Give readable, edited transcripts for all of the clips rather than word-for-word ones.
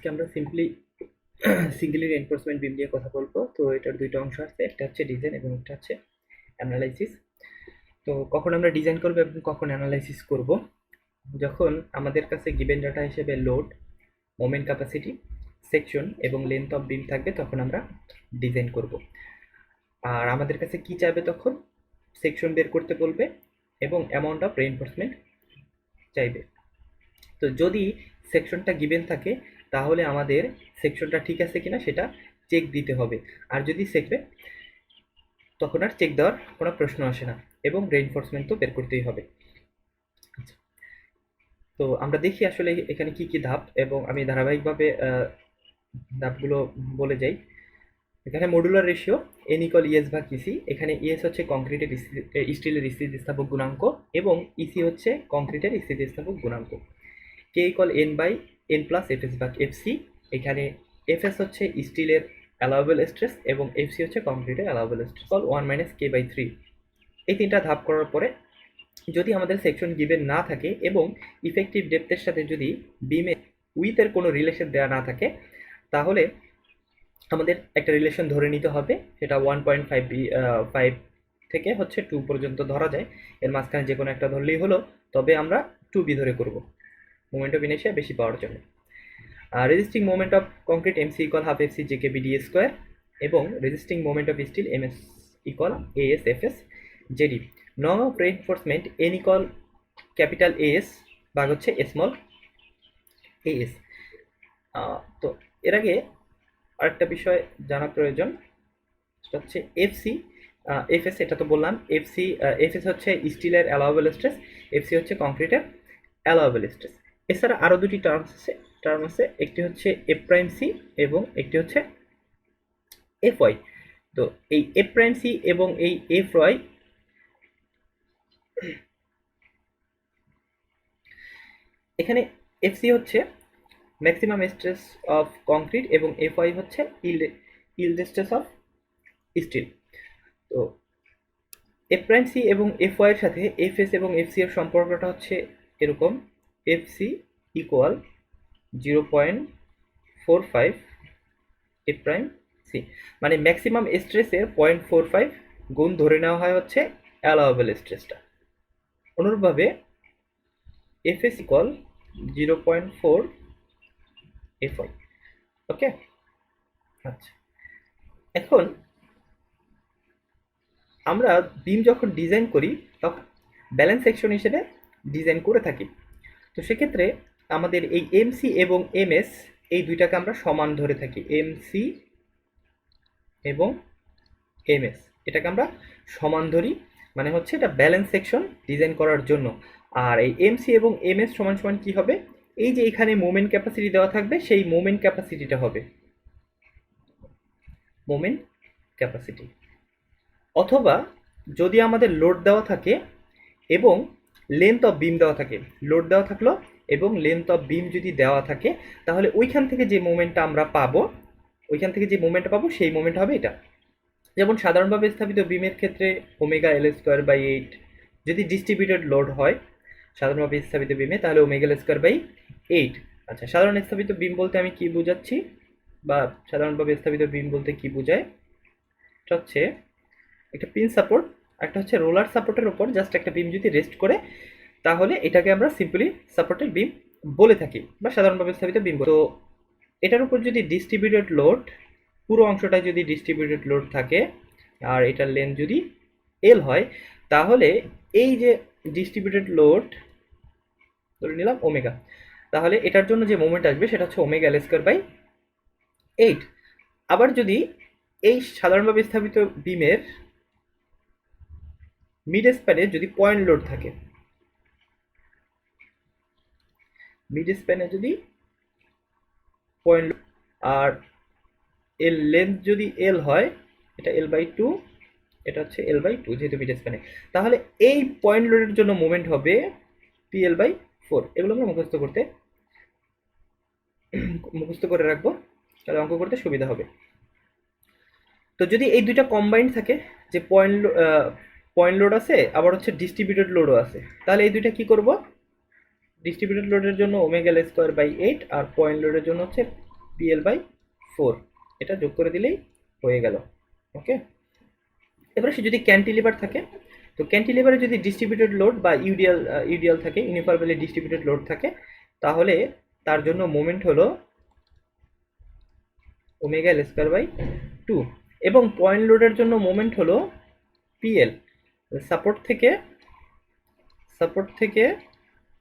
আজকে আমরা simply singly reinforcement বিম নিয়ে কথা বলবো। তো এটার দুইটা অংশ আছে, একটা হচ্ছে ডিজাইন এবং একটা হচ্ছে অ্যানালাইসিস। তো কখন আমরা ডিজাইন করব এবং কখন অ্যানালাইসিস করব? যখন আমাদের কাছে গিভেন ডাটা হিসেবে লোড, মোমেন্ট ক্যাপাসিটি, সেকশন এবং লেন্থ অফ বিম থাকবে, তখন আমরা ডিজাইন করব। আর আমাদের কাছে কি চাইবে তখন? সেকশন বের করতে বলবে এবং অ্যামাউন্ট অফ রেইনফোর্সমেন্ট চাইবে। তো যদি সেকশনটা গিভেন থাকে তাহলে আমাদের সেকশনটা ঠিক আছে কিনা সেটা চেক দিতে হবে। আর যদি সেকবে তখন আর চেক দেওয়ার কোনো প্রশ্ন আসে না এবং রেইনফোর্সমেন্ট তো বের করতেই হবে। আচ্ছা, তো আমরা দেখি আসলে এখানে কি কি ধাপ, এবং আমি ধারাবাহিকভাবে ধাপগুলো বলে যাই। এখানে modular ratio n equal ES ভাগ ইসি। এখানে ইএস হচ্ছে কংক্রিটের স্টিলের স্থিতিস্থাপক গুণাঙ্ক এবং ইসি হচ্ছে কংক্রিটের স্থিতিস্থাপক গুণাঙ্ক। K equal N by N plus FS ভাগ এফসি। এখানে এফএস হচ্ছে স্টিলের অ্যালাউয়েবল স্ট্রেস এবং এফসি হচ্ছে কংক্রিটের অ্যালাউয়েবল স্ট্রেস। All 1-k/3। এই তিনটা ধাপ করার পরে যদি আমাদের সেকশন গিভেন না থাকে এবং ইফেক্টিভ ডেপথের সাথে যদি বিমে উইথের কোনো রিলেশন দেওয়া না থাকে, তাহলে আমাদের একটা রিলেশন ধরে নিতে হবে। সেটা 1.5 থেকে হচ্ছে 2 পর্যন্ত ধরা যায়। এর মাঝখানে যে কোনো একটা ধরলেই হলো, তবে আমরা 2b ধরে করব মোমেন্ট অফ ইনার্শিয়া বেশি পাওয়ার জন্য। Resisting moment of concrete MC equal half FC JKB D square এবং resisting moment of steel MS equal AS FS JD. Norm of reinforcement N equal capital AS ভাগ হচ্ছে small as. তো এর আগে আরেকটা বিষয় জানা প্রয়োজন, সেটা হচ্ছে এফসি এফএস। এটা তো বললাম, এফএস হচ্ছে স্টিলের অ্যালাউয়েবল স্ট্রেস, এফসি হচ্ছে কংক্রিটের অ্যালাউয়েবল স্ট্রেস। এছাড়া আরও দুটি টার্ম আছে, একটি হচ্ছে এফ প্রাইম সি এবং একটি হচ্ছে এফ ওয়াই। তো এই এফ প্রাইম সি এবং এই এফ ওয়াই, এখানে এফসি হচ্ছে ম্যাক্সিমাম স্ট্রেস অফ কংক্রিট এবং এফ ওয়াই হচ্ছে ইল্ড স্ট্রেস অফ স্টিল। তো এফ প্রাইম সি এবং এফ ওয়াই এর সাথে এফ এস এবং এফ সি এর সম্পর্কটা হচ্ছে এরকম: f c equal 0.45 f prime c, মানে ম্যাক্সিমাম স্ট্রেসের 0.45 গুণ ধরে নেওয়া হয় হচ্ছে অ্যালাউয়েবল স্ট্রেসটা। অনুরূপভাবে F S equal 0.4 F Y. Okay, আচ্ছা, এখন আমরা বিম যখন ডিজাইন করি তখন ব্যালেন্স সেকশন হিসেবে ডিজাইন করে থাকি। তো সেক্ষেত্রে আমাদের এই এমসি এবং এমএস এই দুইটাকে আমরা সমান ধরে থাকি। এমসি এবং এমএস এটাকে আমরা সমান ধরি, মানে হচ্ছে এটা ব্যালেন্স সেকশন ডিজাইন করার জন্য। আর এই এমসি এবং এমএস সমান সমান কি হবে? এই যে এখানে মোমেন্ট ক্যাপাসিটি দেওয়া থাকবে, সেই মোমেন্ট ক্যাপাসিটিটা হবে মোমেন্ট ক্যাপাসিটি। অথবা যদি আমাদের লোড দেওয়া থাকে এবং লেন্থ অফ বিম দেওয়া থাকে, লোড দেওয়া থাকলো এবং লেন্থ অফ বিম যদি দেওয়া থাকে, তাহলে ওইখান থেকে যে মোমেন্টটা আমরা পাবো, সেই মোমেন্ট হবে এটা। যেমন সাধারণভাবে স্থাপিত বিমের ক্ষেত্রে ওমেগা এল স্কোয়ার বাই 8। যদি ডিস্ট্রিবিউটেড লোড হয় সাধারণভাবে স্থাপিত বিমে, তাহলে ওমেগা এল স্কোয়ার বাই 8। আচ্ছা, সাধারণ স্থাপিত বিম বলতে আমি কি বোঝাচ্ছি, বা সাধারণভাবে স্থাপিত বিম বলতে কি বোঝায়? এটা হচ্ছে একটা পিন সাপোর্ট, একটা হচ্ছে রোলার সাপোর্টের উপর জাস্ট একটা বিম যদি রেস্ট করে, তাহলে এটাকে আমরা সিম্পলি সাপোর্টেড বিম বলে থাকি বা সাধারণভাবে স্থাপিত বিম। তো এটার উপর যদি ডিস্ট্রিবিউটেড লোড, পুরো অংশটায় যদি ডিস্ট্রিবিউটেড লোড থাকে আর এটার লেন্থ যদি এল হয়, তাহলে এই যে ডিস্ট্রিবিউটেড লোড ধরে নিলাম ওমেগা, তাহলে এটার জন্য যে মোমেন্ট আসবে সেটা হচ্ছে ওমেগা এল স্কোয়ার বাই 8। আবার যদি এই সাধারণভাবে স্থাপিত বিমের মিড স্প্যানে যদি পয়েন্ট লোড থাকে, মিড স্প্যানে যদি পয়েন্ট, আর এর লেন্থ যদি এল হয়, এটা L/2, এটা হচ্ছে L/2 যেহেতু মিড স্প্যানে, তাহলে এই পয়েন্ট লোডের জন্য মোমেন্ট হবে PL/4। এগুলো আমরা মুখস্থ করে রাখবো, তাহলে অঙ্ক করতে সুবিধা হবে। তো যদি এই দুইটা কম্বাইন্ড থাকে, যে পয়েন্ট লোড আছে আবার হচ্ছে ডিস্ট্রিবিউটেড লোডও আছে, তাহলে এই দুইটা কি করব? ডিস্ট্রিবিউটেড লোডের জন্য ওমেগা এল স্কোয়ার বাই 8 আর পয়েন্ট লোডের জন্য হচ্ছে PL/4, এটা যোগ করে দিলেই হয়ে গেল। ওকে, এবারে সে যদি ক্যান্টিলিভার থাকে, তো ক্যান্টিলিভারে যদি ডিস্ট্রিবিউটেড লোড বা ইউডিএল থাকে, ইউনিফর্মলি ডিস্ট্রিবিউটেড লোড থাকে, তাহলে তার জন্য মোমেন্ট হলো ওমেগা এল স্কয়ার বাই 2, এবং পয়েন্ট লোডের জন্য মোমেন্ট হলো PL। সাপোর্ট থেকে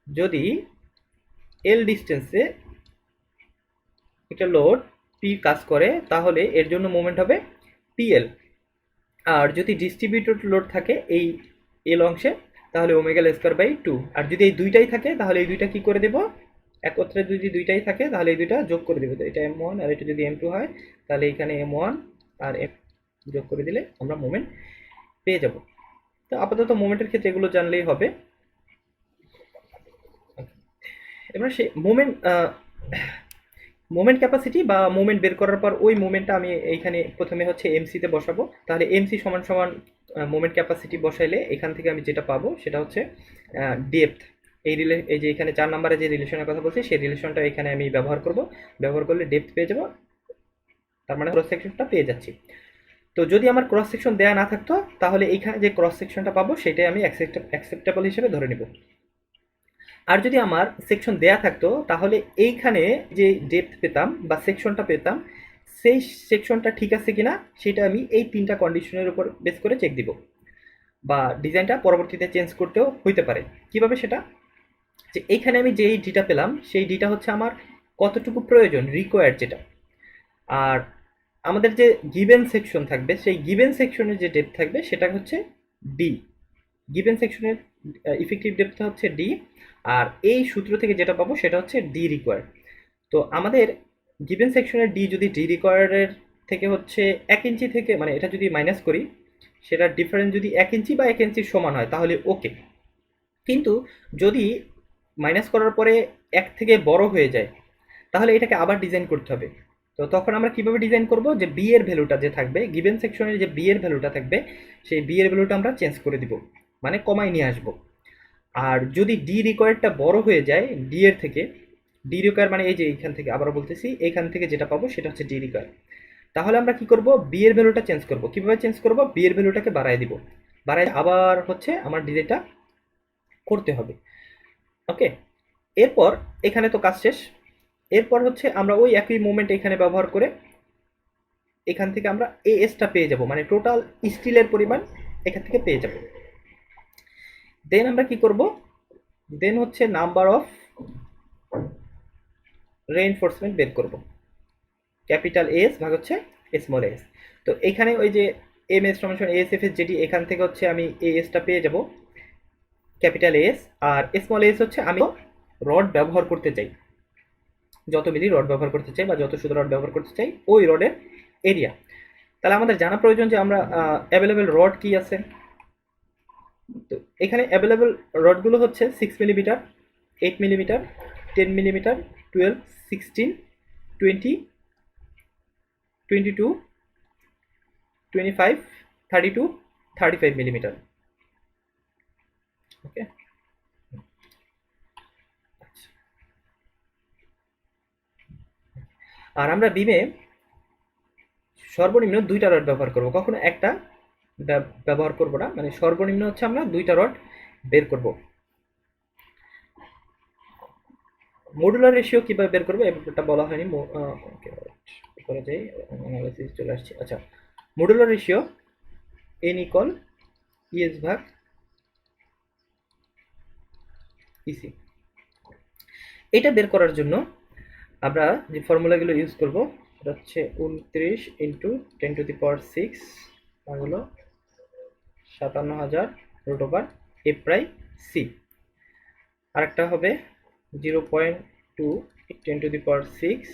যদি এল ডিস্টেন্সে একটা লোড পি কাজ করে, তাহলে এর জন্য মোমেন্ট হবে PL। আর যদি ডিস্ট্রিবিউটেড লোড থাকে এই এল অংশে, তাহলে ওমেগা এল স্কয়ার বাই 2। আর যদি এই দুইটাই থাকে, তাহলে এই দুইটা কি করে দেব, একত্রে যদি দুইটাই থাকে তাহলে এই দুইটা যোগ করে দেবো। তো এটা M1 আর এটা যদি M2 হয়, তাহলে এখানে M1 আর M যোগ করে দিলে আমরা মোমেন্ট পেয়ে যাব। তো আপাতত মোমেন্টের ক্ষেত্রে এগুলো জানলেই হবে। এবার সে মোমেন্ট ক্যাপাসিটি বা মোমেন্ট বের করার পর ওই মোমেন্টটা আমি এইখানে প্রথমে হচ্ছে এমসিতে বসাবো। তাহলে এমসি সমান সমান মোমেন্ট ক্যাপাসিটি বসাইলে এখান থেকে আমি যেটা পাবো সেটা হচ্ছে ডেপথ। এই যে এখানে 4 নম্বরে যে রিলেশনের কথা বলছি, সেই রিলেশনটা এখানে আমি ব্যবহার করলে ডেপথ পেয়ে যাবো, তার মানে ক্রস সেকশনটা পেয়ে যাচ্ছি। তো যদি আমার ক্রস সেকশন দেওয়া না থাকতো, তাহলে এইখানে যে ক্রস সেকশনটা পাবো সেটাই আমি অ্যাকসেপ্টেবল হিসেবে ধরে নিব। আর যদি আমার সেকশন দেয়া থাকতো, তাহলে এইখানে যে ডেপথ পেতাম বা সেকশনটা পেতাম, সেই সেকশনটা ঠিক আছে কিনা সেটা আমি এই 3টা কন্ডিশনের উপর বেস করে চেক দিব, বা ডিজাইনটা পরবর্তীতে চেঞ্জ করতেও হইতে পারে। কিভাবে সেটা, যে এইখানে আমি যেই ডিটা পেলাম সেই ডিটা হচ্ছে আমার কতটুকু প্রয়োজন, রিকোয়ার্ড যেটা। আর আমাদের যে গিভেন সেকশন থাকবে, সেই গিভেন সেকশনের যে ডেপথ থাকবে সেটা হচ্ছে ডি। গিভেন সেকশনের ইফেক্টিভ ডেপথ হচ্ছে ডি, আর এই সূত্র থেকে যেটা পাবো সেটা হচ্ছে ডি রিকোয়ার্ড। তো আমাদের গিভেন সেকশনের ডি যদি ডি রিকোয়ার্ডের থেকে হচ্ছে 1 ইঞ্চি থেকে, মানে এটা যদি মাইনাস করি, সেটার ডিফারেন্স যদি 1 ইঞ্চি বা 1 ইঞ্চির সমান হয় তাহলে ওকে। কিন্তু যদি মাইনাস করার পরে 1 থেকে বড় হয়ে যায়, তাহলে এটাকে আবার ডিজাইন করতে হবে। তো তখন আমরা কিভাবে ডিজাইন করব, যে বি এর ভ্যালুটা যে থাকবে গিভেন সেকশনের, যে বি এর ভ্যালুটা থাকবে, সেই বি এর ভ্যালুটা আমরা চেঞ্জ করে দিব, মানে কমাই নিয়ে আসবো। আর যদি ডি রিকোয়ার্ডটা বড় হয়ে যায় ডি এর থেকে, ডি রিকোয়ার মানে এই যে এইখান থেকে আবারও বলতেছি, এইখান থেকে যেটা পাবো সেটা হচ্ছে ডি রিকোয়ার, তাহলে আমরা কি করব, বি এর ভ্যালুটা চেঞ্জ করব। কিভাবে চেঞ্জ করব, বি এর ভ্যালুটাকে বাড়ায় দিব, বাড়ায় আবার হচ্ছে আমার ডিজাইনটা করতে হবে। ওকে, এরপর এখানে তো কাজ শেষ। এরপর হচ্ছে আমরা ওই একই মোমেন্ট এখানে ব্যবহার করে এখান থেকে আমরা এএসটা পেয়ে যাব, মানে টোটাল স্টিলের পরিমাণ এখান থেকে পেয়ে যাব। দেন আমরা কি করব, দেন হচ্ছে নাম্বার অফ রেইনফোর্সমেন্ট বের করব, ক্যাপিটাল এস ভাগ হচ্ছে স্মল এস। তো এখানে ওই যে এম এস সমান এএসএফ এস, যেটি এখান থেকে হচ্ছে আমি এএসটা পেয়ে যাব ক্যাপিটাল এস, আর স্মল এস হচ্ছে আমি রড ব্যবহার করতে চাই, যত মিলি রড ব্যবহার করতে চাই বা যত শুধু রড ব্যবহার করতে চাই ওই রডের এরিয়া। তাহলে আমাদের জানা প্রয়োজন যে আমরা অ্যাভেলেবেল রড কি আছে। তো এখানে অ্যাভেলেবেল রডগুলো হচ্ছে 6 মিলিমিটার, 8 মিলিমিটার, 10 মিলিমিটার, 12, 16, 20, 22, 25, 32, 35 মিলিমিটার। ওকে, আর আমরা বিমে সর্বনিম্ন 2টা রড ব্যবহার করব, কখনো একটা ব্যবহার করব না, মানে সর্বনিম্ন হচ্ছে আমরা 2টা রড বের করব। মডুলার রেশিও কিভাবে বের করবো এটা বলা হয়নি, করে যাই, অ্যানালাইসিস চলে আসছে। আচ্ছা, modular ratio n equal ES ভাগ ইসি। এটা বের করার জন্য আমরা যে ফর্মুলাগুলো ইউজ করব সেটা হচ্ছে 29 ইন্টু 10⁶, আর হলো 57,000 রুট ওভার A/C, আরেকটা হবে 0.2 10⁶,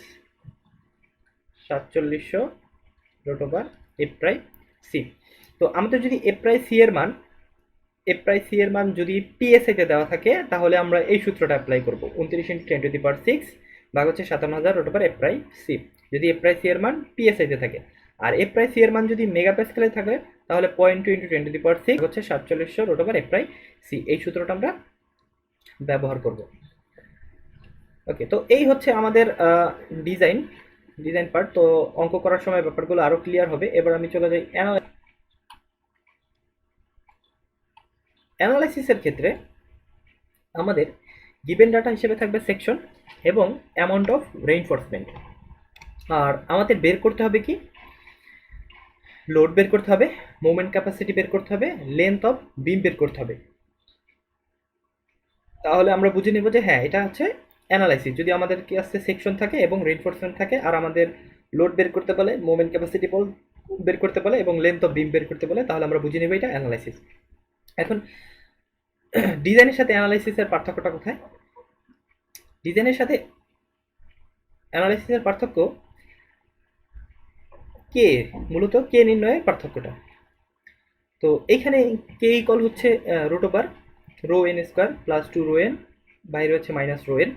4700 রুট ওভার A/C। তো আমাদের যদি A/C এর মান যদি PSI তে দেওয়া থাকে, তাহলে আমরা এই সূত্রটা অ্যাপ্লাই করব, 29 ইন্টু 10⁶ ভাগ হচ্ছে 57,000 রুট ওভার A/C, যদি A/C এর মান PSI তে থাকে। আর A/C এর মান যদি মেগাপ্যাসকেলে থাকে, তাহলে 0.2 ইন্টু 10⁶ হচ্ছে 4700 রুট ওভার A/C, এই সূত্রটা আমরা ব্যবহার করব। ওকে, তো এই হচ্ছে আমাদের ডিজাইন, ডিজাইন পার্ট। তো অঙ্ক করার সময় ব্যাপারগুলো আরও ক্লিয়ার হবে। এবার আমি চলে যাই অ্যানালাইসিসের ক্ষেত্রে আমাদের গিভেন ডাটা হিসেবে থাকবে সেকশন এবং অ্যামাউন্ট অফ রেইনফোর্সমেন্ট। আর আমাদের বের করতে হবে কি, লোড বের করতে হবে, মোমেন্ট ক্যাপাসিটি বের করতে হবে, লেন্থ অফ বিম বের করতে হবে। তাহলে আমরা বুঝে নেব যে হ্যাঁ এটা হচ্ছে অ্যানালাইসিস। যদি আমাদের কি আসছে সেকশন থাকে এবং রেইনফোর্সমেন্ট থাকে আর আমাদের লোড বের করতে বলে, মোমেন্ট ক্যাপাসিটি বের করতে বলে এবং লেন্থ অফ বিম বের করতে বলে, তাহলে আমরা বুঝে নেব এটা অ্যানালাইসিস। এখন ডিজাইনের সাথে অ্যানালাইসিসের পার্থক্যটা কোথায়? ডিজাইনের সাথে অ্যানালাইসিসের পার্থক্য কে, মূলত কে নির্ণয়ের পার্থক্যটা। তো এইখানে কে ইকল হচ্ছে root over rho n square plus 2 rho n, বাইরে হচ্ছে মাইনাস রো এন।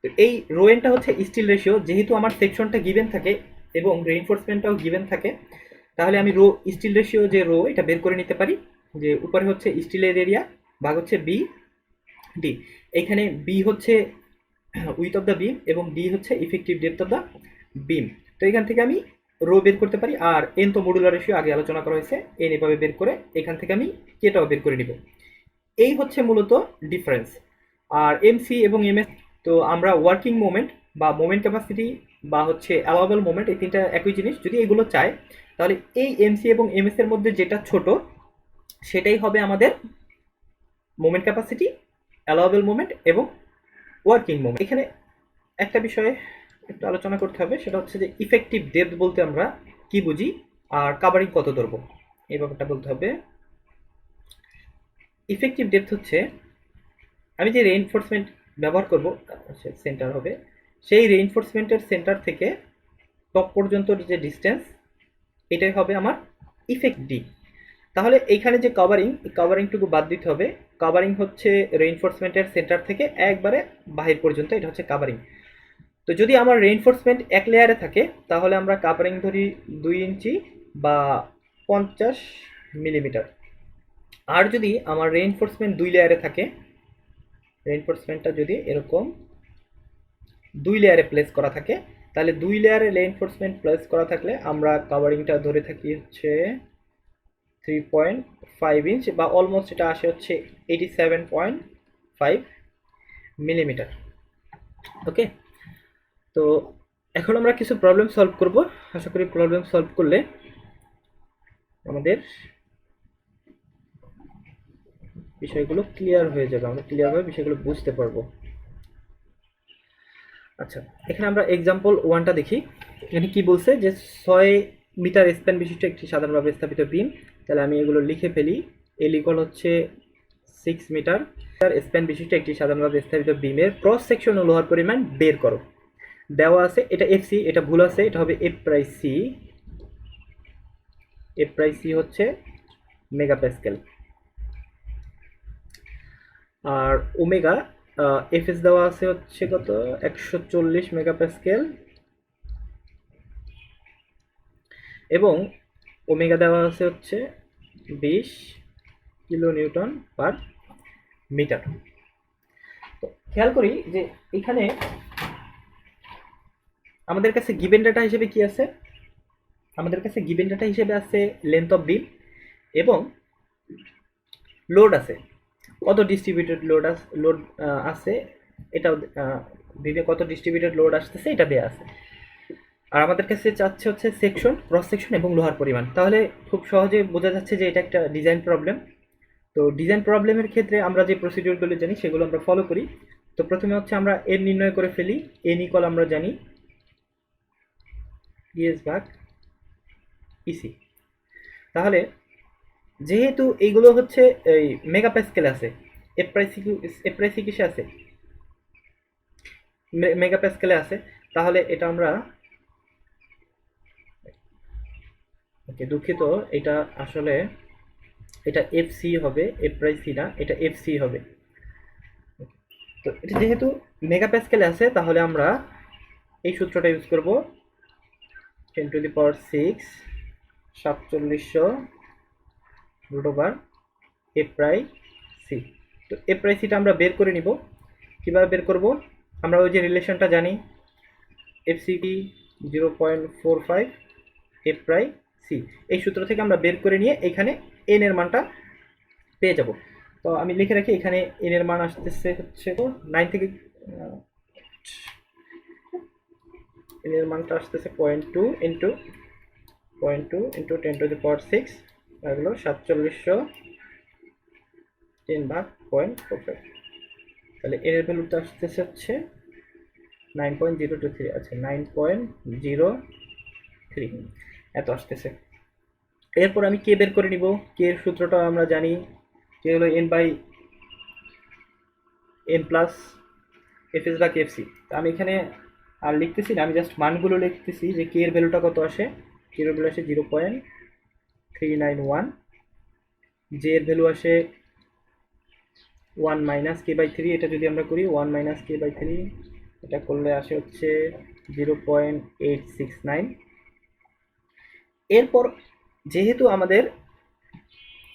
তো এই রো এনটা হচ্ছে স্টিল রেশিও। যেহেতু আমার সেকশনটা গিভেন থাকে এবং রেইনফোর্সমেন্টটাও গিভেন থাকে, তাহলে আমি রো স্টিল রেশিও যে রো এটা বের করে নিতে পারি যে উপরে হচ্ছে স্টিলের এরিয়া ভাগ হচ্ছে বি ডি। এখানে বি হচ্ছে উইথ অফ দ্য বিম এবং ডি হচ্ছে ইফেক্টিভ ডেপথ অফ দ্য বিম। তো এখান থেকে আমি রো বের করতে পারি। আর এন তো মডুলার রেশিও আগে আলোচনা করা হয়েছে, এন এভাবে বের করে এখান থেকে আমি কেটাও বের করে নিব। এই হচ্ছে মূলত ডিফারেন্স। আর এমসি এবং এমএস, তো আমরা ওয়ার্কিং মোমেন্ট বা মোমেন্ট ক্যাপাসিটি বা হচ্ছে অ্যালাউবেল মোমেন্ট, এই তিনটা একই জিনিস। যদি এগুলো চাই তাহলে এই এমসি এবং এমএস এর মধ্যে যেটা ছোট সেটাই হবে আমাদের মোমেন্ট ক্যাপাসিটি, অ্যালাউবেল মোমেন্ট এবং ওয়ার্কিং মোমেন্ট। এখানে একটা বিষয়ে একটু আলোচনা করতে হবে, সেটা হচ্ছে যে ইফেক্টিভ ডেপথ বলতে আমরা কি বুঝি আর কাভারিং কত ধরবো, এই ব্যাপারটা বলতে হবে। ইফেক্টিভ ডেপথ হচ্ছে আমি যে রেইনফোর্সমেন্ট ব্যবহার করব, সেন্টার হবে, সেই রেইনফোর্সমেন্টের সেন্টার থেকে টপ পর্যন্ত যে ডিস্টেন্স, এটাই হবে আমার ইফেক্ট ডি। তাহলে এইখানে যে কাভারিংটুকু বাদ দিতে হবে। কাভারিং হচ্ছে রেইনফোর্সমেন্টের সেন্টার থেকে একবারে বাহির পর্যন্ত, এটা হচ্ছে কাভারিং। তো যদি আমার রেইনফোর্সমেন্ট এক লেয়ারে থাকে তাহলে আমরা কাভারিং ধরি 2 ইঞ্চি বা 50 মিলিমিটার। আর যদি আমার রেইনফোর্সমেন্ট 2 লেয়ারে থাকে, রেইনফোর্সমেন্টটা যদি এরকম 2 লেয়ারে প্লেস করা থাকে, তাহলে 2 লেয়ারে রেইনফোর্সমেন্ট প্লেস করা থাকলে আমরা কাভারিংটা ধরে থাকি হচ্ছে 3.5 ইঞ্চ বা অলমোস্ট এটা আসে হচ্ছে 87.5 মিলিমিটার। ওকে, তো এখন আমরা কিছু প্রবলেম সলভ করব। আশা করি প্রবলেম সলভ করলে আমাদের বিষয়গুলো ক্লিয়ার হয়ে যাবে, আমরা ক্লিয়ারভাবে বিষয়গুলো বুঝতে পারবো। আচ্ছা, এখানে আমরা এক্সাম্পল 1টা দেখি। এখানে কি বলছে যে 6 মিটার স্প্যান বিশিষ্ট একটি সাধারণভাবে স্থাপিত বিম। তাহলে আমি এগুলো লিখে ফেলি। এল ইকুয়াল হচ্ছে 6 মিটার স্প্যান বিশিষ্ট একটি সাধারণভাবে স্থাপিত বিমের ক্রস সেকশন ও লোহার পরিমাণ বের করো। দেওয়া আছে, এটা এফসি, এটা ভুল আছে, এটা হবে f prime c. F prime c হচ্ছে মেগাপ্যাসকেল। আর ওমেগা এফএস দেওয়া আছে হচ্ছে কত, 140 মেগাপ্যাসকেল এবং ওমেগা দেওয়া আছে হচ্ছে 20 কিলো নিউটন পার মিটার। তো খেয়াল করি যে এখানে আমাদের কাছে গিভেন ডাটা হিসেবে কি আছে, আমাদের কাছে গিভেন ডাটা হিসেবে আছে লেন্থ অফ বিম এবং লোড আছে, কত ডিস্ট্রিবিউটেড লোড আছে এটাও বিমে কত ডিস্ট্রিবিউটেড লোড আসতেছে এটা দেওয়া আছে। আর আমাদের কাছে চাচ্ছে হচ্ছে সেকশন, ক্রস সেকশন এবং লোহার পরিমাণ। তাহলে খুব সহজে বোঝা যাচ্ছে যে এটা একটা ডিজাইন প্রবলেম। তো ডিজাইন প্রবলেমের ক্ষেত্রে আমরা যে প্রসিডিউরগুলো জানি সেগুলো আমরা ফলো করি। তো প্রথমে হচ্ছে আমরা এন নির্ণয় করে ফেলি। এন ইকুয়াল আমরা জানি ইএস ভাগ ইসি। তাহলে যেহেতু এইগুলো হচ্ছে এই মেগাপ্যাসকেল আছে, এফ প্রাইসি কিসে আছে, মেগাপ্যাসকেলে আছে, তাহলে এটা আমরা, ওকে দুঃখিত, এটা আসলে এটা এফসি হবে, এফ প্রাইসি না, এটা এফসি হবে। তো এটা যেহেতু মেগাপ্যাসকেলে আছে তাহলে আমরা এই সূত্রটা ইউজ করব, 10⁶ 4700 রুট ওভার এফ প্রাই সি। তো এফ প্রাই সিটা আমরা বের করে নিব। কীভাবে বের করব, আমরা ওই যে রিলেশনটা জানি, এফসিটি 0.45 এফ প্রাই সি। এই সূত্র থেকে আমরা বের করে নিয়ে এখানে এন এর মানটা পেয়ে যাব। তো আমি লিখে রাখি, এখানে এন এর মান আসতেছে হচ্ছে তো 9 থেকে এন এর মানটা আসতেছে 0.2 ইন্টু 0.2 ইন্টু 10⁶, আর হলো 4710 ভাগ 0.45। তাহলে এর ভ্যালুটা আসতেছে হচ্ছে 9.023, আচ্ছা 9.03 এত আসতেছে। এরপর আমি কে বের করে নিব। কে এর সূত্রটা আমরা জানি, কে হলো n by N plus f s বা কে এফ সি। আমি এখানে আর লিখতেছি না, আমি জাস্ট মানগুলো লিখতেছি যে কে এর ভ্যালুটা কত আসে। কে এর ভ্যালু আসে 0.391, জে এর ভ্যালু আসে 1 মাইনাস কে বাই 3। এটা যদি আমরা করি 1 মাইনাস কে বাই 3, এটা করলে আসে হচ্ছে 0.869। এরপর যেহেতু আমাদের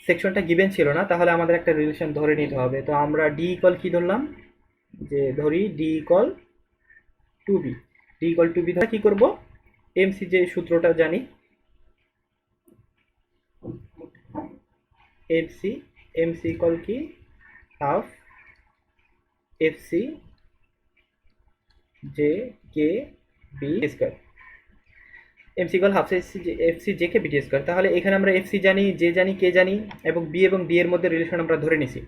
সেকশনটা গিভেন ছিল না, তাহলে আমাদের একটা রিলেশন ধরে নিতে হবে। তো আমরা ডি ইকুয়াল কি ধরলাম, যে ধরি d equal to b. D equal to b ধরে কি করব, এমসি যে সূত্রটা জানি, এমসি এমসি ইকুয়াল কি half FC J K b square. MC equal half FC J k BT square. তাহলে এখানে আমরা এফসি জানি, জে জানি, কে জানি, এবং ডি এর মধ্যে রিলেশন আমরা ধরে নিছি।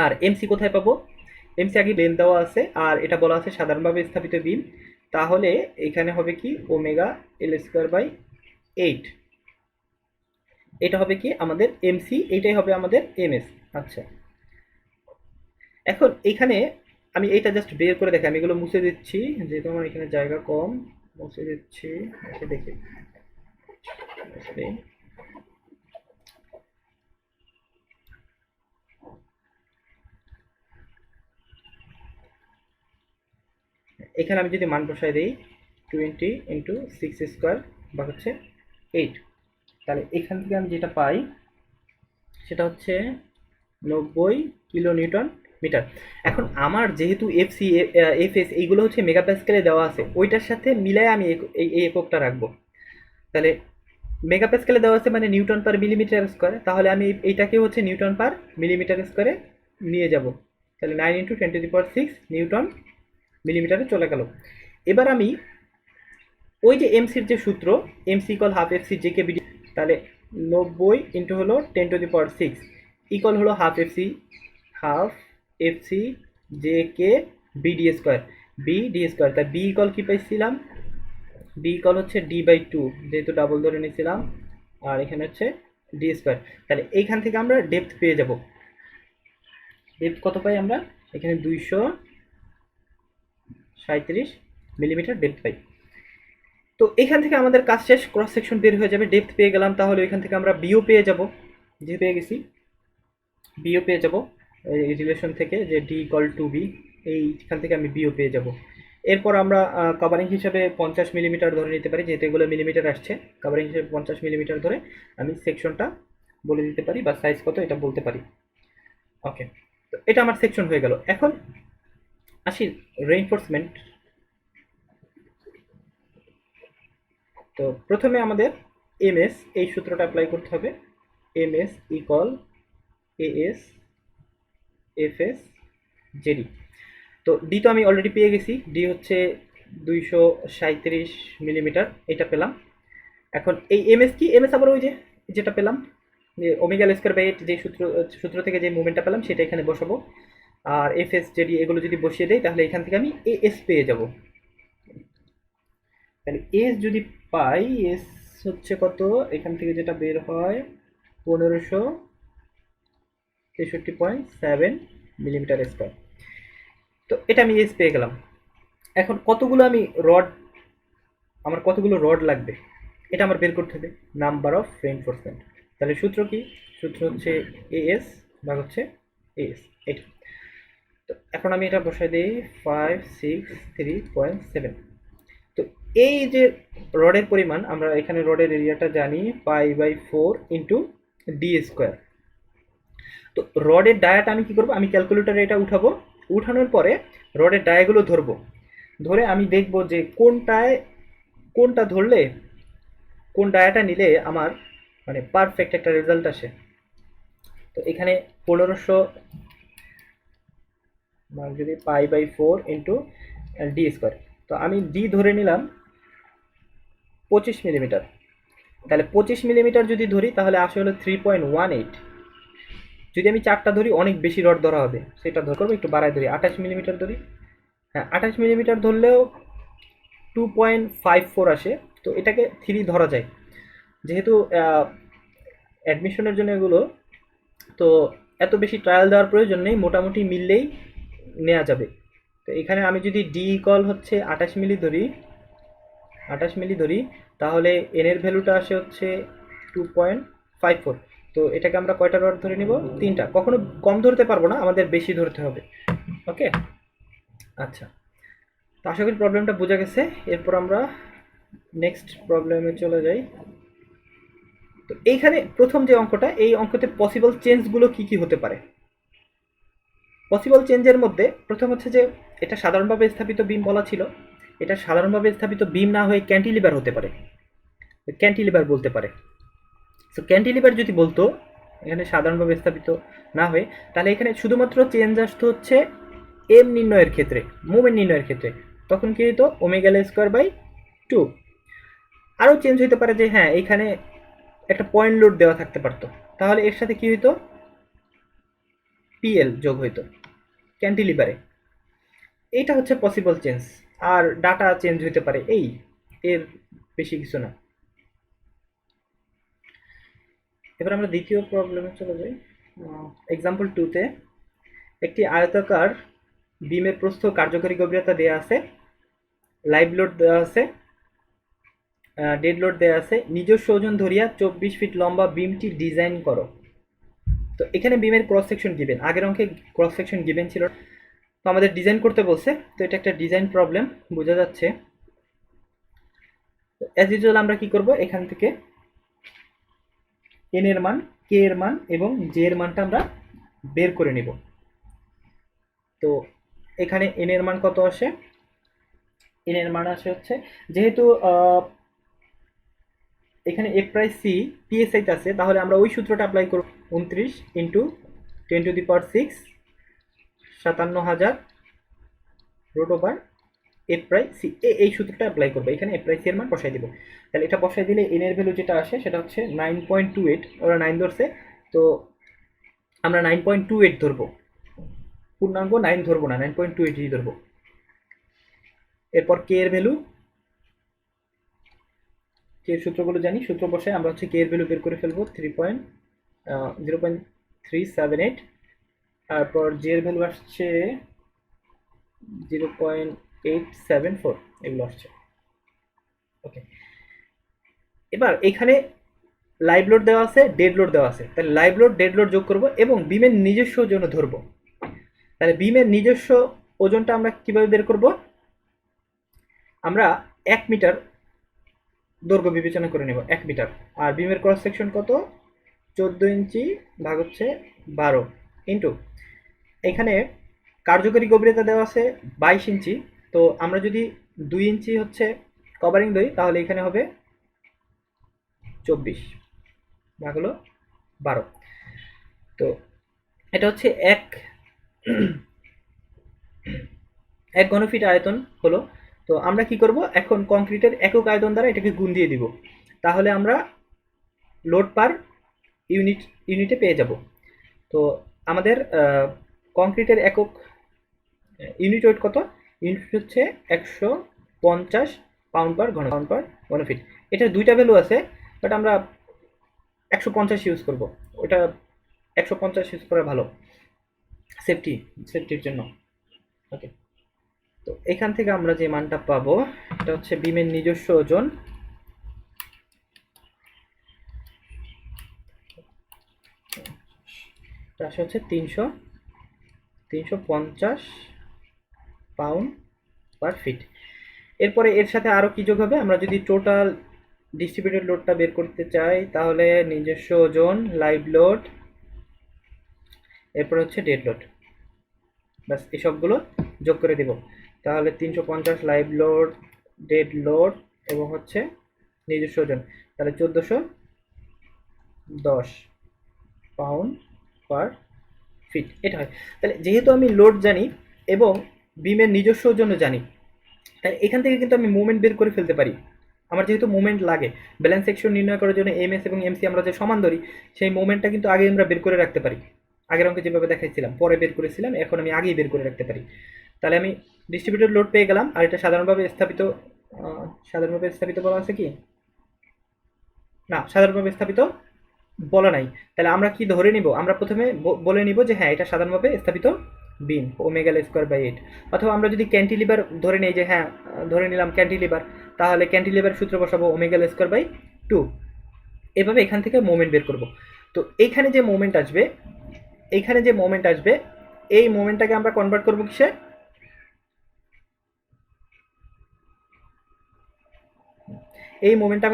আর এমসি কোথায় পাবো, এমসি আগে বেন দেওয়া আছে, আর এটা বলা আছে সাধারণভাবে স্থাপিত বিম। তাহলে এখানে হবে কি ওমেগা এল স্কোয়ার বাই 8। এটা হবে কি আমাদের এমসি, এটাই হবে আমাদের এমএস। আচ্ছা, এখন এখানে আমি এইটা জাস্ট বের করে দেখি, আমি এগুলো মুছে দিচ্ছি যেহেতু আমার এখানে জায়গা কম, মুছে দিচ্ছি। এসে দেখি এখানে আমি যদি মান বসাই দিই 20 ইন্টু 6 স্কোয়ার বা হচ্ছে 8, তাহলে এখান থেকে আমি যেটা পাই সেটা হচ্ছে 90 কিলো নিউটন মিটার। এখন আমার যেহেতু এফসি এফএস এইগুলো হচ্ছে মেগাপ্যাসকেলে দেওয়া আছে, ওইটার সাথে মিলায় আমি এই এককটা রাখবো। তাহলে মেগাপ্যাসকেলে দেওয়া আছে মানে নিউটন পার মিলিমিটার স্কোয়ার, তাহলে আমি এইটাকে হচ্ছে নিউটন পার মিলিমিটার স্কোয়ারে নিয়ে যাব। তাহলে 9 ইন্টু 10⁶ নিউটন মিলিমিটারে চলে গেল। এবার আমি ওই যে এমসির যে সূত্র, MC equal half FC J K BD, তাহলে 90 ইন্টু হলো 10⁶ ইকুয়াল হলো half FC J K BD square, BD square. তাই বি ইকুয়াল কি পাইছিলাম, বি ইকুয়াল হচ্ছে ডি বাই 2, যেহেতু ডাবল ধরে নিয়েছিলাম, আর এখানে হচ্ছে ডি স্কোয়ার। তাহলে এইখান থেকে আমরা ডেপথ পেয়ে যাব। ডেপথ কত পাই আমরা, এখানে 237 মিলিমিটার ডেপথ পাই। তো এখান থেকে আমাদের কাজ শেষ, ক্রস সেকশন বের হয়ে যাবে, ডেপথ পেয়ে গেলাম। তাহলে এখান থেকে আমরা বিও পেয়ে যাব, যে পেয়ে গেছি বিও পেয়ে যাব এই রিলেশন থেকে, যে ডি ইকুয়াল টু বি, এইখান থেকে আমি বিও পেয়ে যাব। এরপর আমরা কভারিং হিসাবে 50 মিলিমিটার ধরে নিতে পারি, যেহেতু এগুলো মিলিমিটার আসছে। কভারিং হিসেবে 50 মিলিমিটার ধরে আমি সেকশনটা বলে দিতে পারি, বা সাইজ কত এটা বলতে পারি। ওকে, তো এটা আমার সেকশন হয়ে গেল। এখন আসি রেইনফোর্সমেন্ট। তো প্রথমে আমাদের এমএস এই সূত্রটা অ্যাপ্লাই করতে হবে। MS equal AS FS JD. তো ডি তো আমি অলরেডি পেয়ে গেছি, ডি হচ্ছে 237 মিলিমিটার, এটা পেলাম। এখন এই এমএস কি, এমএস আবার ওই যে যেটা পেলাম যে ওমেগা স্কয়ার বাই 8, যে সূত্র থেকে যে মুভমেন্টটা পেলাম সেটা এখানে বসাবো। আর এফএস জেডি এগুলো যদি বসিয়ে দেই, তাহলে এখান থেকে আমি এএস পেয়ে যাব। তাহলে এস যদি পাই, এস হচ্ছে কত, এখান থেকে যেটা বের হয় 1563.7 মিলিমিটার স্কয়ার। তো এটা আমি এস পেয়ে গেলাম। এখন কতগুলো আমি রড, আমার কতগুলো রড লাগবে এটা আমার বের করতে হবে, নাম্বার অফ রেইনফোর্সমেন্ট। তাহলে সূত্র কি, সূত্র হচ্ছে এএস ভাগ হচ্ছে এএস, এটা। তো এখন আমি এটা বসাই দিই 563.7। তো এই যে রডের পরিমাণ, আমরা এখানে রডের এরিয়াটা জানি π/4 ইন্টু ডি স্কোয়ার। তো রডের ডায়াটা আমি কি করব, আমি ক্যালকুলেটরে এটা উঠাবো, উঠানোর পরে রডের ডায়াগুলো ধরবো, ধরে আমি দেখব যে কোনটায় কোনটা ধরলে, কোন ডায়াটা নিলে আমার মানে পারফেক্ট একটা রেজাল্ট আসে। তো এখানে 1500 যদি পাই বাই 4 × d², তো আমি ডি ধরে নিলাম 25 মিলিমিটার। তাহলে 25 মিলিমিটার যদি ধরি তাহলে আসে হলো 3.18। যদি আমি চারটা ধরি অনেক বেশি রড ধরা হবে, সেটা ধর করবো একটু বাড়ায় ধরি, 28 মিলিমিটার ধরি। হ্যাঁ, 28 মিলিমিটার ধরলেও 2.54 আসে। তো এটাকে 3 ধরা যায়, যেহেতু অ্যাডমিশনের জন্য এগুলো, তো এত বেশি ট্রায়াল দেওয়ার প্রয়োজন নেই, মোটামুটি মিললেই নেওয়া যাবে। তো এখানে আমি যদি ডি ইকুয়াল হচ্ছে 28 মিলি ধরি, 28 মিলি ধরি, তাহলে এন এর ভ্যালুটা আসে হচ্ছে 2.54। তো এটাকে আমরা কয়টা রড ধরে নিব? 3টা। কখনো কম ধরতে পারবো না, আমাদের বেশি ধরতে হবে। ওকে, আচ্ছা। তো আশা করি প্রবলেমটা বোঝা গেছে। এরপর আমরা নেক্সট প্রবলেমে চলে যাই। তো এইখানে প্রথম যে অঙ্কটা, এই অঙ্কতে পসিবল চেঞ্জগুলো কি কি হতে পারে? পসিবল চেঞ্জের মধ্যে প্রথম হচ্ছে যে এটা সাধারণভাবে স্থাপিত বিম বলা ছিল, এটা সাধারণভাবে স্থাপিত বিম না হয়ে ক্যান্টিলিভার হতে পারে, ক্যান্টিলিভার বলতে পারে। সো ক্যান্টিলিভার যদি বলতো এখানে সাধারণভাবে স্থাপিত না হয়ে, তাহলে এখানে শুধুমাত্র চেঞ্জ আসতো হচ্ছে এম নির্ণয়ের ক্ষেত্রে, মোমেন্ট নির্ণয়ের ক্ষেত্রে। তখন কি হতো? ω² 2। আরও চেঞ্জ হইতে পারে যে হ্যাঁ এখানে একটা পয়েন্ট লোড দেওয়া থাকতে পারতো, তাহলে এর সাথে কি হইতো? পিএল যোগ হইতো ক্যান্টিলিভারে। এইটা হচ্ছে পসিবল চেঞ্জ। আর ডাটা চেঞ্জ হইতে পারে, এই এর বেশি কিছু না। এবার আমরা দ্বিতীয় প্রবলেমে চলে যাই। এক্সাম্পল 2তে একটি আয়তাকার বিমের প্রস্থ কার্যকরী গভীরতা দেওয়া আছে, লাইভ লোড দেওয়া আছে, ডেড লোড দেওয়া আছে, নিজস্ব ওজন ধরিয়া 24 ফিট লম্বা বিমটি ডিজাইন করো। তো এখানে বিমের ক্রস সেকশন গিভেন, আগের অঙ্কে ক্রস সেকশন গিভেন ছিল, তো আমাদের ডিজাইন করতে বলছে। তো এটা একটা ডিজাইন প্রবলেম, বোঝা যাচ্ছে। অ্যাজ ইউজুয়াল আমরা কি করব, এখান থেকে এন এর মান, কে এর মান এবং জে এর মানটা আমরা বের করে নিব। তো এখানে এন এর মান কত আসে? এন এর মান আসে হচ্ছে, যেহেতু এখানে এফ প্রাইস সি পিএসআইতে আছে, তাহলে আমরা ওই সূত্রটা অ্যাপ্লাই করব। 29 × 10⁶ 57,000 √/, এফ প্রাইস সি, এই সূত্রটা অ্যাপ্লাই করবো। এখানে এফ প্রাইস সি এর মান বসাই দিব। তাহলে এটা বসাই দিলে এন এর ভ্যালু যেটা আসে সেটা হচ্ছে 9.28। ওরা 9 ধরছে, তো আমরা 9.28 ধরবো, পূর্ণাঙ্গ 9 ধরবো না, 9.28 ধরবো। এরপর কে এর ভ্যালু, কে এর সূত্রগুলো জানি, সূত্র বসাই আমরা হচ্ছে কে এর ভ্যালু বের করে ফেলবো 0.378। তারপর জে এর ভ্যালু আসছে 0.874, এগুলো আসছে। ওকে, এবার এখানে লাইভ লোড দেওয়া আছে, ডেড লোড দেওয়া আছে, তাহলে লাইভ লোড ডেড লোড যোগ করব এবং বিমের নিজস্ব ওজন ধরবো। তাহলে বিমের নিজস্ব ওজনটা আমরা কিভাবে বের করব? আমরা 1 মিটার দৈর্ঘ্য বিবেচনা করে নেব, 1 মিটার। আর বিমের ক্রস সেকশন কত? 14 ইঞ্চি ভাগ হচ্ছে 12 ইন্টু, এখানে কার্যকরী গভীরতা দেওয়া আছে 22 ইঞ্চি। তো আমরা যদি 2 ইঞ্চি হচ্ছে কভারিং দিই, তাহলে এখানে হবে 24 ভাগ হলো 12। তো এটা হচ্ছে এক ঘনফিট আয়তন হলো। তো আমরা কি করব, এখন কংক্রিটের একক আয়তন দ্বারা এটাকে গুণ দিয়ে দিব, তাহলে আমরা লোড পার ইউনিটে পেয়ে যাব। তো আমাদের কংক্রিটের একক ইউনিট ওয়েট কত? ইউনিট হচ্ছে 150 পাউন্ড পার ঘনফিট। এটার দুইটা ভ্যালু আছে, বাট আমরা 150 ইউজ করব, ওটা 150 ইউজ করা ভালো সেফটির জন্য। ওকে, তো এখান থেকে আমরা যে মানটা পাবো এটা হচ্ছে বিমের নিজস্ব ওজন আসে হচ্ছে 350 পাউন্ড পার ফিট। এরপরে এর সাথে আরও কি যোগ হবে? আমরা যদি টোটাল ডিস্ট্রিবিউটেড লোডটা বের করতে চাই, তাহলে নিজস্ব ওজন, লাইভ লোড, এরপর হচ্ছে ডেড লোড, ব্যাস এই সবগুলো যোগ করে দেব। তাহলে 350 লাইভ লোড, ডেড লোড, এবং হচ্ছে নিজস্ব ওজন, তাহলে 1410 পাউন্ড পার ফিট এটা হয়। তাহলে যেহেতু আমি লোড জানি এবং বিমের নিজস্ব ওজনও জানি, তাই এখান থেকে কিন্তু আমি মোমেন্ট বের করে ফেলতে পারি। আমার যেহেতু মোমেন্ট লাগে ব্যালেন্স সেকশন নির্ণয় করার জন্য এমএস এবং এমসি আমরা যে সমান ধরি, সেই মোমেন্টটা কিন্তু আগে আমরা বের করে রাখতে পারি। আগের অঙ্কে যেভাবে দেখাইছিলাম পরে বের করেছিলাম, এখন আমি আগেই বের করে রাখতে পারি। তাহলে আমি ডিস্ট্রিবিউটেড লোড পেয়ে গেলাম। আর এটা সাধারণভাবে স্থাপিত বলা আছে কি না, সাধারণভাবে স্থাপিত বলা নাই। তাহলে আমরা কি ধরে নিব, আমরা প্রথমে বলে নিব যে হ্যাঁ এটা সাধারণভাবে স্থাপিত বিম ওমেগা স্কোয়ার বাই 8। অথবা আমরা যদি ক্যান্টিলিভার ধরে নিই যে হ্যাঁ ধরে নিলাম ক্যান্টিলিভার, তাহলে ক্যান্টিলিভার সূত্র বসাবো ওমেগা স্কোয়ার বাই 2। এভাবে এখান থেকে মোমেন্ট বের করব। তো এইখানে যে মোমেন্ট আসবে, এই মোমেন্টটাকে আমরা কনভার্ট করব কিসে, এই মোমেন্টটা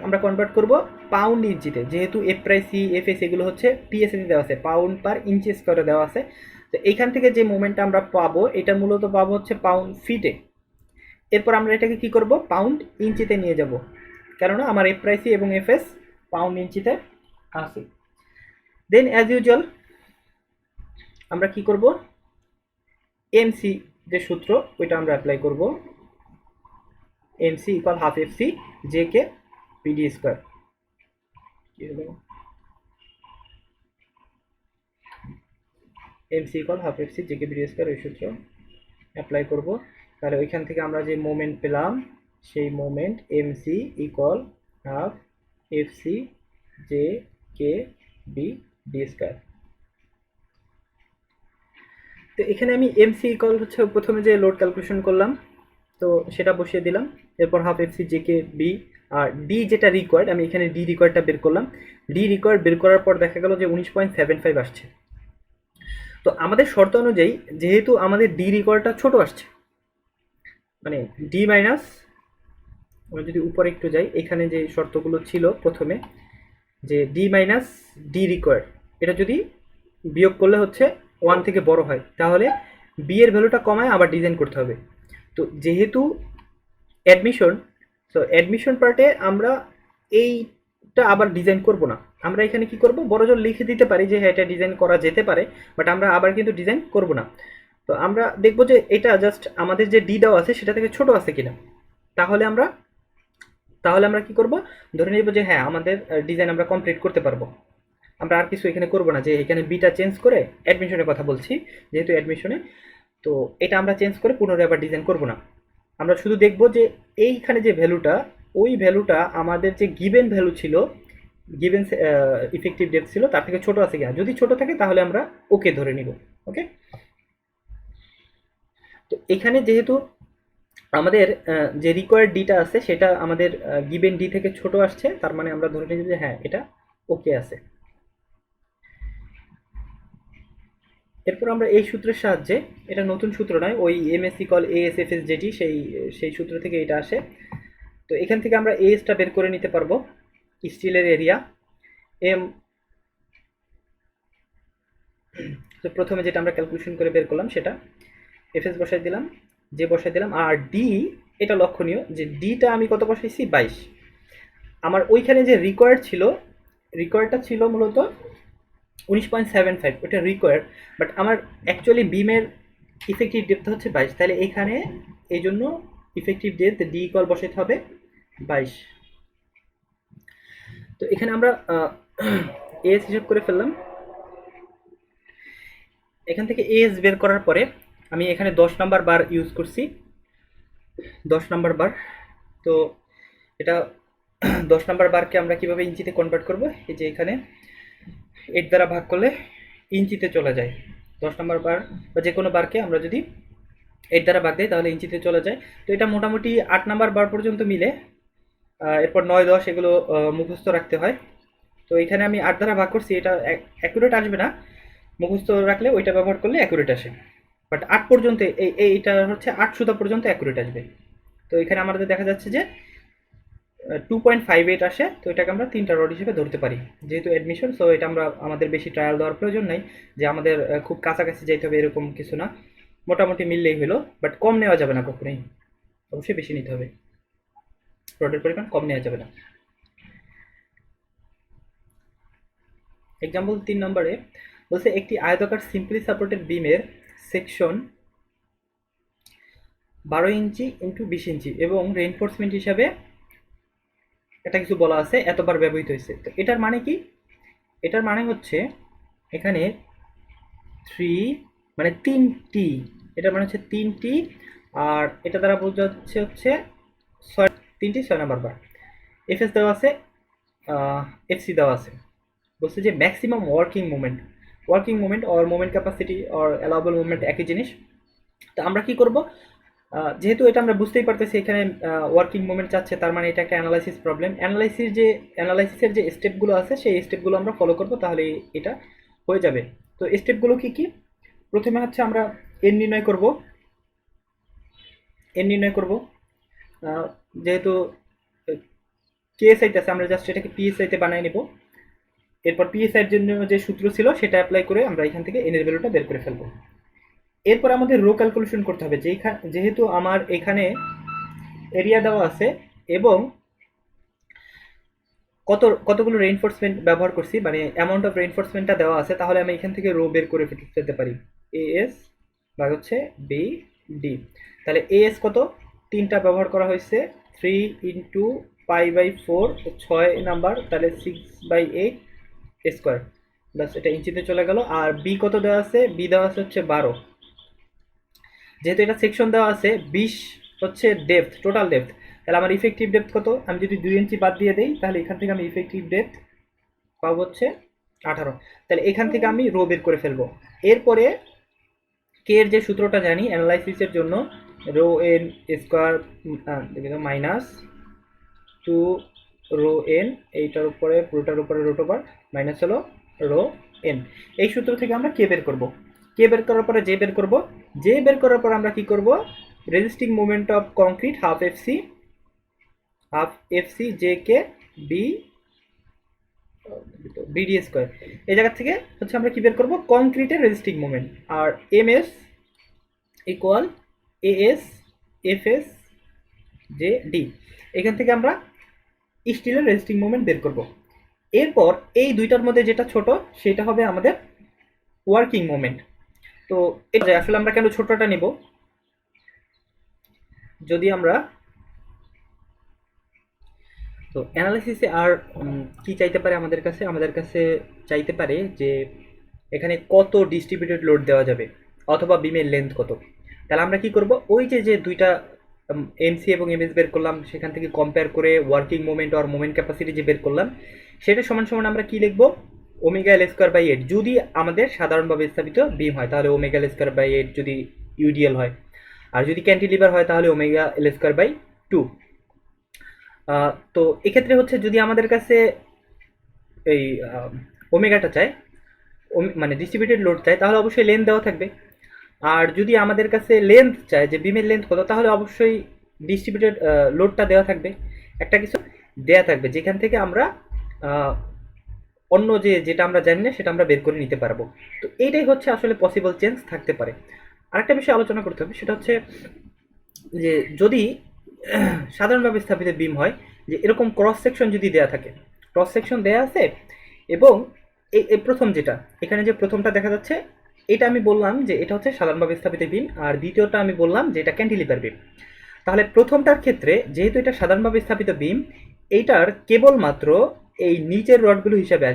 আমরা কনভার্ট করব পাউন্ড ইঞ্চিতে। যেহেতু f prime c f s এগুলো হচ্ছে পিএসএতে দেওয়া আছে, পাউন্ড পার ইঞ্চি স্কোয়ারে দেওয়া আছে। তো এইখান থেকে যে মোমেন্টটা আমরা পাবো এটা মূলত পাবো হচ্ছে পাউন্ড ফিটে। এরপর আমরা এটাকে কি করব, পাউন্ড ইঞ্চিতে নিয়ে যাব, কেননা আমার এফ প্রাইস সি এবং এফ এস পাউন্ড ইঞ্চিতে আছে। দেন অ্যাজ ইউজুয়াল আমরা কি করব, এমসি যে সূত্র ওইটা আমরা অ্যাপ্লাই করব। MC equal half f c j k PD square. কি হলো, MC equal half f c j k PD square, এই সূত্র অ্যাপ্লাই করব। তাহলে ওইখান থেকে আমরা যে মোমেন্ট পেলাম সেই moment MC equal half f c j কে বি ডি স্কোয়ার। তো এখানে আমি এমসি ইকুয়াল হচ্ছে প্রথমে যে লোড ক্যালকুলেশন করলাম তো সেটা বসিয়ে দিলাম। এরপর half FC J K B, আর ডি যেটা রিকোয়ার্ড আমি এখানে ডি রিকোয়ার্ডটা বের করলাম। ডি রিকোয়ার্ড বের করার পর দেখা গেল যে 19.75 আসছে। তো আমাদের শর্ত অনুযায়ী যেহেতু আমাদের ডি রিকোয়ার্ডটা ছোট আসছে, মানে ডি মাইনাস, আমরা যদি উপরে একটু যাই এখানে যে শর্তগুলো ছিল প্রথমে যে ডি মাইনাস ডি রিকোয়ার্ড, এটা যদি বিয়োগ করলে হচ্ছে 1 থেকে বড় হয়, তাহলে বি এর ভ্যালুটা কমায় আবার ডিজাইন করতে হবে। তো যেহেতু অ্যাডমিশন, তো অ্যাডমিশন পার্টে আমরা এইটা আবার ডিজাইন করব না। আমরা এখানে কি করব, বড়জোর লিখে দিতে পারি যে হ্যাঁ এটা ডিজাইন করা যেতে পারে, বাট আমরা আবার কিন্তু ডিজাইন করব না। তো আমরা দেখব যে এটা জাস্ট আমাদের যে ডি দেওয়া আছে সেটা থেকে ছোট আছে কিনা। তাহলে আমরা কি করব, ধরে নিব যে হ্যাঁ আমাদের ডিজাইন আমরা কমপ্লিট করতে পারবো। আমরা আর কিছু এখানে করব না, যে এখানে বিটা চেঞ্জ করে, অ্যাডমিশনের কথা বলছি যেহেতু অ্যাডমিশনে, তো এটা আমরা চেঞ্জ করে পুনরায় আবার ডিজাইন করব না। আমরা শুধু দেখব যে এইখানে যে ভ্যালুটা, ওই ভ্যালুটা আমাদের যে গিভেন ভ্যালু ছিল, গিভেন ইফেক্টিভ ডেপথ ছিল তার থেকে ছোট আছে কিনা। যদি ছোট থাকে তাহলে আমরা ওকে ধরে নিব। ওকে, তো এখানে যেহেতু আমাদের যে রিকোয়ার্ড ডিটা আছে সেটা আমাদের গিভেন ডি থেকে ছোট আসছে, তার মানে আমরা ধরে নিব যে হ্যাঁ এটা ওকে আছে। এরপর আমরা এই সূত্রের সাহায্যে, এটা নতুন সূত্র নয়, ওই এমএসসি কল এএসএফএস যেটি সেই সূত্র থেকে এটা আসে। তো এখান থেকে আমরা এএসটা বের করে নিতে পারবো, স্টিলের এরিয়া এম। তো প্রথমে যেটা আমরা ক্যালকুলেশন করে বের করলাম সেটা এফএস বসাই দিলাম, যে বসাই দিলাম। আর ডি, এটা লক্ষণীয় যে ডিটা আমি কত বসাইছি 22। আমার ওইখানে যে রিকোয়ার্ডটা ছিল মূলত 19.75, ওটা রিকোয়ার্ড, বাট আমার অ্যাকচুয়ালি বিমের ইফেক্টিভ ডেপথ হচ্ছে 22। তাহলে এখানে এই জন্য ইফেক্টিভ ডেপথ ডি ইকুয়াল বসাইতে হবে 22। তো এখানে আমরা এস হিসাব করে ফেললাম। এখান থেকে এস বের করার পরে আমি এখানে 10 নাম্বার বার ইউজ করছি, 10 নাম্বার বার। তো এটা 10 নাম্বার বারকে আমরা কিভাবে ইঞ্চিতে কনভার্ট করব, এই যে এখানে 8 দ্বারা ভাগ করলে ইঞ্চিতে চলে যায়। 10 নাম্বার বার বা যে কোনো বারকে আমরা যদি 8 দ্বারা ভাগ দিই তাহলে ইঞ্চিতে চলে যায়। তো এটা মোটামুটি 8 নাম্বার বার পর্যন্ত মিলে, এরপর 9, 10 এগুলো মুখস্থ রাখতে হয়। তো এখানে আমি 8 দ্বারা ভাগ করছি, এটা অ্যাকুরেট আসবে না, মুখস্থ রাখলে ওইটা ব্যবহার করলে অ্যাকুরেট আসে। বাট 8 পর্যন্ত এইটা হচ্ছে 8 সুতা পর্যন্ত অ্যাকুরেট আসবে। তো এখানে আমাদের দেখা যাচ্ছে যে 2.58 আসে। তো এটাকে আমরা 3টা রড হিসেবে ধরতে পারি, যেহেতু অ্যাডমিশন। সো এটা আমরা আমাদের বেশি ট্রায়াল দেওয়ার প্রয়োজন নেই, যে আমাদের খুব কাছাকাছি যেতে হবে এরকম কিছু না, মোটামুটি মিললেই হলো। বাট কম নেওয়া যাবে না কখনোই, অবশ্যই বেশি নিতে হবে। রডের পরিমাণ কম নেওয়া যাবে না। এক্সাম্পল 3 নম্বরে বলছে একটি আয়তাকার সিম্পলি সাপোর্টেড বিমের সেকশন 12 ইঞ্চি ইন্টু 20 ইঞ্চি এবং রেইনফোর্সমেন্ট হিসাবে এটা কিছু বলা আছে, এতবার ব্যবহৃত হয়েছে। তো এটার মানে কি? এটার মানে হচ্ছে এখানে 3 মানে 3টি, এটার মানে হচ্ছে 3টি, আর এটা দ্বারা বোঝাচ্ছে হচ্ছে 3টি 6 নাম্বার বার। এফএস দেওয়া আছে, এফসি দেওয়া আছে। বলছে যে maximum working moment or moment capacity or allowable movement একই জিনিস। তো আমরা কি করব, যেহেতু এটা আমরা বুঝতেই পারতেছি এখানে ওয়ার্কিং মোমেন্ট চাচ্ছে, তার মানে এটা একটা অ্যানালাইসিস প্রবলেম। অ্যানালাইসিসের যে স্টেপগুলো আছে সেই স্টেপগুলো আমরা ফলো করব, তাহলে এটা হয়ে যাবে। তো স্টেপগুলো কি কি? প্রথমে হচ্ছে আমরা এন নির্ণয় করব। যেহেতু কেএসআইতে আছে, আমরা জাস্ট এটাকে পিএসআইতে বানিয়ে নেব। এরপর পিএসআইয়ের জন্য যে সূত্র ছিল সেটা অ্যাপ্লাই করে আমরা এখান থেকে এন এর ভ্যালুটা বের করে ফেলবো। এরপর আমাদের রো ক্যালকুলেশন করতে হবে, যেহেতু আমার এখানে এরিয়া দেওয়া আছে এবং কতগুলো রেইনফোর্সমেন্ট ব্যবহার করছি, মানে অ্যামাউন্ট অফ রেইনফোর্সমেন্টটা দেওয়া আছে, তাহলে আমি এখান থেকে রো বের করে ফেলতে পারি। এএস বা হচ্ছে বি ডি। তাহলে এএস কত? 3টা ব্যবহার করা হয়েছে, 3 ইন্টু পাই/4 6 নাম্বার, তাহলে 6/8 স্কোয়ার, ব্যাস এটা ইঞ্চিতে চলে গেল। আর বি কত দেওয়া আছে? বি দেওয়া আছে হচ্ছে 12। যেহেতু এটা সেকশন দেওয়া আছে, 20 হচ্ছে ডেপথ, টোটাল ডেপথ, তাহলে আমার ইফেক্টিভ ডেপথ কত? আমি যদি 2 ইঞ্চি বাদ দিয়ে দেই, তাহলে এখান থেকে আমি ইফেক্টিভ ডেপথ পাবো হচ্ছে 18। তাহলে এখান থেকে আমি রো বের করে ফেলবো। এরপরে কে এর যে সূত্রটা জানি অ্যানালাইসিসের জন্য, rho n square minus 2 rho n, এইটার উপরে পুরোটার উপরে রুট ওভার মাইনাস হলো রো এন। এই সূত্র থেকে আমরা কে বের করব। কে বের করার পরে জে বের করব। জে বের করার পর আমরা কি করব, resisting moment of concrete half FC J K b BD square. এই জায়গা থেকে হচ্ছে আমরা কি বের করব, কংক্রিটের রেজিস্টিং মোমেন্ট। আর M S equal AS FS j d. এখান থেকে আমরা স্টিলের রেজিস্টিং মোমেন্ট বের করব। এরপর এই দুইটার মধ্যে যেটা ছোট সেটা হবে আমাদের ওয়ার্কিং মোমেন্ট। তো এটা আসলে আমরা কেন ছোটটা নিব, যদি আমরা তো অ্যানালাইসিসে আর কি চাইতে পারে আমাদের কাছে চাইতে পারে যে এখানে কত ডিস্ট্রিবিউটেড লোড দেওয়া যাবে অথবা বিমের লেন্থ কত। তাহলে আমরা কি করব, ওই যে দুইটা এমসি এবং এমএস বের করলাম, সেখান থেকে কম্পেয়ার করে ওয়ার্কিং মোমেন্ট আর মোমেন্ট ক্যাপাসিটি যে বের করলাম, সেটা সমান সমান আমরা কি লিখবো, ওমেগা এল স্কোয়ার বাই 8 যদি আমাদের সাধারণভাবে স্থাপিত বিম হয়, তাহলে ওমেগা এল স্কোয়ার বাই 8 যদি ইউডিএল হয়, আর যদি ক্যান্টিলিভার হয় তাহলে ওমেগা এল স্কোয়ার বাই 2। তো এক্ষেত্রে হচ্ছে যদি আমাদের কাছে এই ওমেগাটা চায়, মানে ডিস্ট্রিবিউটেড লোড চায়, তাহলে অবশ্যই লেন্থ দেওয়া থাকবে। আর যদি আমাদের কাছে লেন্থ চায় যে বিমের লেন্থ কত, তাহলে অবশ্যই ডিস্ট্রিবিউটেড লোডটা দেওয়া থাকবে, একটা কিছু দেওয়া থাকবে, যেখান থেকে আমরা অন্য যেটা আমরা জানি না সেটা আমরা বের করে নিতে পারবো। তো এইটাই হচ্ছে আসলে পসিবল চেঞ্জ থাকতে পারে। আরেকটা বিষয় আলোচনা করতে হবে, সেটা হচ্ছে যে যদি সাধারণভাবে স্থাপিত বিম হয়, যে এরকম ক্রস সেকশন যদি দেয়া থাকে, ক্রস সেকশন দেয়া আছে এবং এই প্রথম যেটা এখানে যে প্রথমটা দেখা যাচ্ছে, এটা আমি বললাম যে এটা হচ্ছে সাধারণভাবে স্থাপিত বিম, আর দ্বিতীয়টা আমি বললাম যে এটা ক্যান্টিলিভার বিম। তাহলে প্রথমটার ক্ষেত্রে যেহেতু এটা সাধারণভাবে স্থাপিত বিম, এইটার কেবলমাত্র এই নিচের রডগুলো হিসাবে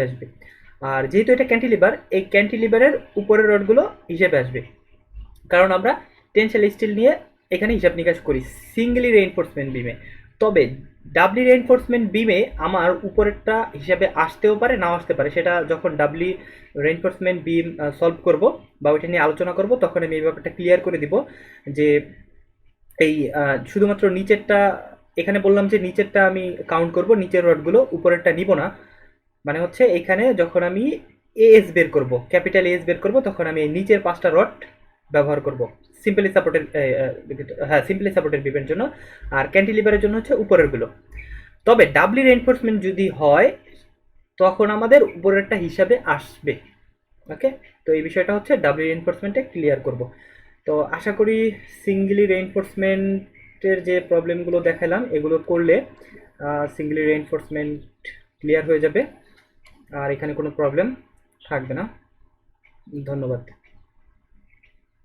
আসবে। আর যেহেতু এটা ক্যান্টিলিভার, এই ক্যান্টিলিভারের উপরের রডগুলো হিসেবে আসবে, কারণ আমরা টেনশাল স্টিল নিয়ে এখানে হিসাব নিকাশ করি সিঙ্গেলি রেইনফোর্সমেন্ট বিমে। তবে ডাবলি রেইনফোর্সমেন্ট বিমে আমার উপরেরটা হিসাবে আসতেও পারে, নাও আসতে পারে। সেটা যখন ডাবলি রেইনফোর্সমেন্ট বিম সলভ করব বা ওইটা নিয়ে আলোচনা করব, তখন আমি এই ব্যাপারটা ক্লিয়ার করে দিব যে এই শুধুমাত্র নিচেরটা, এখানে বললাম যে নিচেরটা আমি কাউন্ট করব, নিচের রডগুলো, উপরেরটা নিব না। মানে হচ্ছে এখানে যখন আমি এএস বের করব, ক্যাপিটাল এএস বের করব, তখন আমি নিচের 5টা রড ব্যবহার করব সিম্পলি সাপোর্টেড বিমের জন্য, আর ক্যান্টিলিভারের জন্য হচ্ছে উপরেরগুলো। তবে ডাবলি রেইনফোর্সমেন্ট যদি হয় তখন আমাদের উপরেরটা হিসাবে আসবে। ওকে, তো এই বিষয়টা হচ্ছে ডাবলি রেইনফোর্সমেন্টে ক্লিয়ার করব। তো আশা করি সিঙ্গলি রেইনফোর্সমেন্ট প্রজেক্টের যে প্রবলেমগুলো দেখালাম এগুলো করলে সিঙ্গেলি রেইনফোর্সমেন্ট ক্লিয়ার হয়ে যাবে আর এখানে কোনো প্রবলেম থাকবে না। ধন্যবাদ।